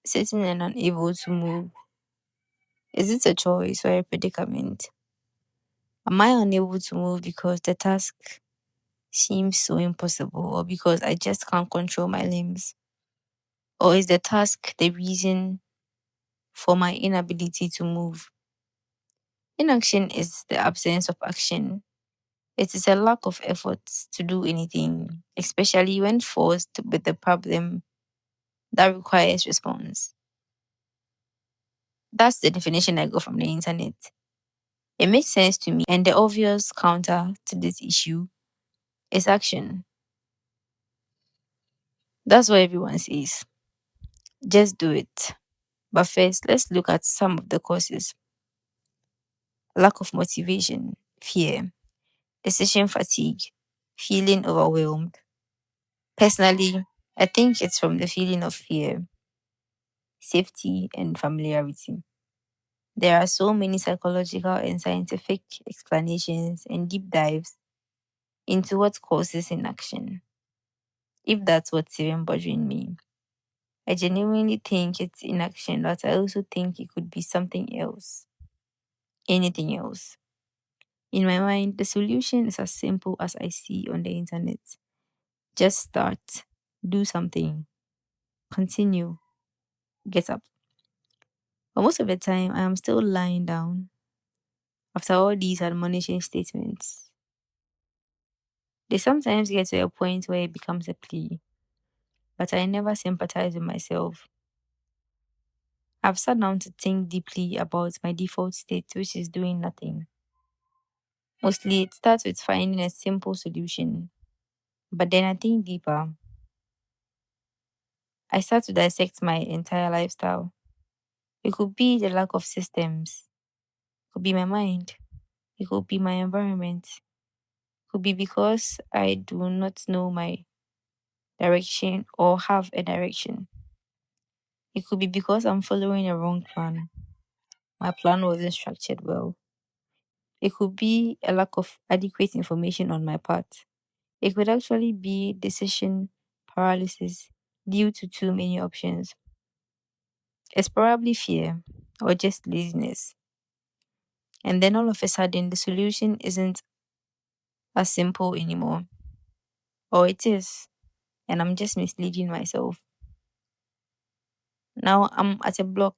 Sitting and unable to move. Is it a choice or a predicament? Am I unable to move because the task seems so impossible or because I just can't control my limbs? Or is the task the reason for my inability to move? Inaction is the absence of action. It is a lack of effort to do anything, especially when forced with a problem that requires response. That's the definition I got from the internet. It makes sense to me, and the obvious counter to this issue is action. That's what everyone says. Just do it. But first, let's look at some of the causes: lack of motivation, fear, decision fatigue, feeling overwhelmed. Personally, I think it's from the feeling of fear, safety, and familiarity. There are so many psychological and scientific explanations and deep dives into what causes inaction, if that's what's even bothering me. I genuinely think it's inaction, but I also think it could be something else, anything else. In my mind, the solution is as simple as I see on the internet. Just start, do something, continue, get up. But most of the time, I am still lying down after all these admonishing statements. They sometimes get to a point where it becomes a plea, but I never sympathize with myself. I've sat down to think deeply about my default state, which is doing nothing. Mostly, it starts with finding a simple solution, but then I think deeper. I start to dissect my entire lifestyle. It could be the lack of systems, it could be my mind, it could be my environment, it could be because I do not know my direction or have a direction. It could be because I'm following a wrong plan. My plan wasn't structured well. It could be a lack of adequate information on my part. It could actually be decision paralysis due to too many options. It's probably fear or just laziness. And then all of a sudden, the solution isn't as simple anymore. Or it is, and I'm just misleading myself. Now I'm at a block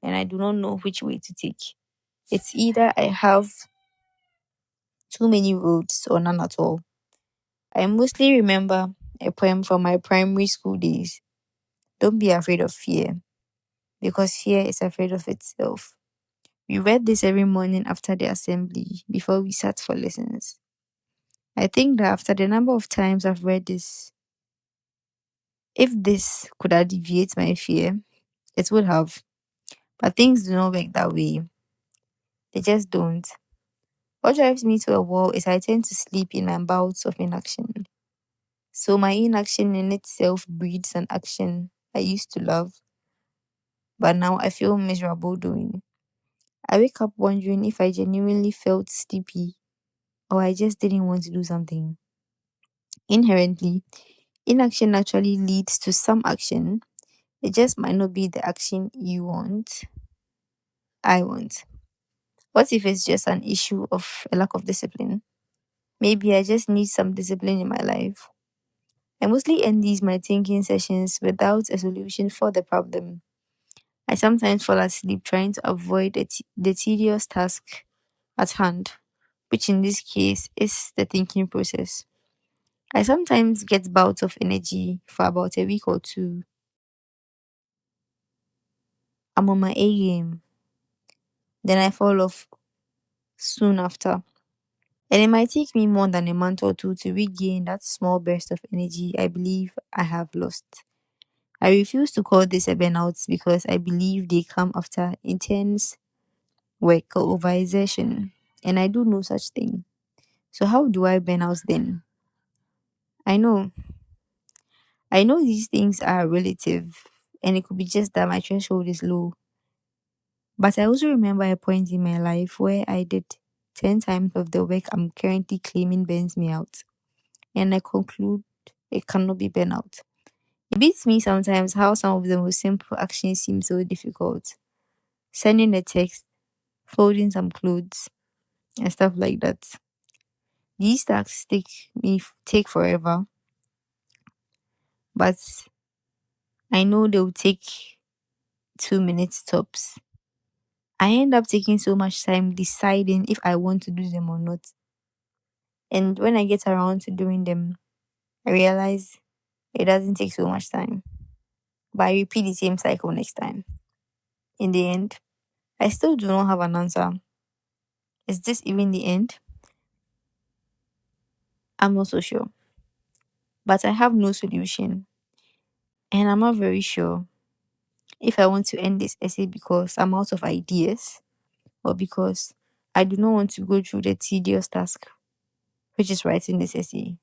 and I do not know which way to take. It's either I have too many roads or none at all. I mostly remember a poem from my primary school days. Don't be afraid of fear, because fear is afraid of itself. We read this every morning after the assembly before we sat for lessons. I think that after the number of times I've read this, if this could alleviate my fear, it would have. But things do not work that way. They just don't. What drives me to a wall is I tend to sleep in my bouts of inaction. So my inaction in itself breeds an action I used to love, but now I feel miserable doing. I wake up wondering if I genuinely felt sleepy or I just didn't want to do something. Inherently, inaction actually leads to some action. It just might not be the action you want, I want. What if it's just an issue of a lack of discipline? Maybe I just need some discipline in my life. I mostly end these my thinking sessions without a solution for the problem. I sometimes fall asleep trying to avoid the tedious task at hand, which in this case is the thinking process. I sometimes get bouts of energy for about a week or two. I'm on my A game. Then I fall off soon after. And it might take me more than a month or two to regain that small burst of energy I believe I have lost. I refuse to call this a burnout because I believe they come after intense work or overexertion. And I do no such thing. So how do I burn out then? I know. I know these things are relative and it could be just that my threshold is low. But I also remember a point in my life where I did 10 times of the work I'm currently claiming burns me out. And I conclude it cannot be burnout. It beats me sometimes how some of the most simple actions seem so difficult. Sending a text, folding some clothes, and stuff like that. These tasks take forever, but I know they'll take 2 minutes tops. I end up taking so much time deciding if I want to do them or not. And when I get around to doing them, I realize it doesn't take so much time. But I repeat the same cycle next time. In the end, I still do not have an answer. Is this even the end? I'm not so sure. But I have no solution. And I'm not very sure if I want to end this essay because I'm out of ideas or because I do not want to go through the tedious task, which is writing this essay.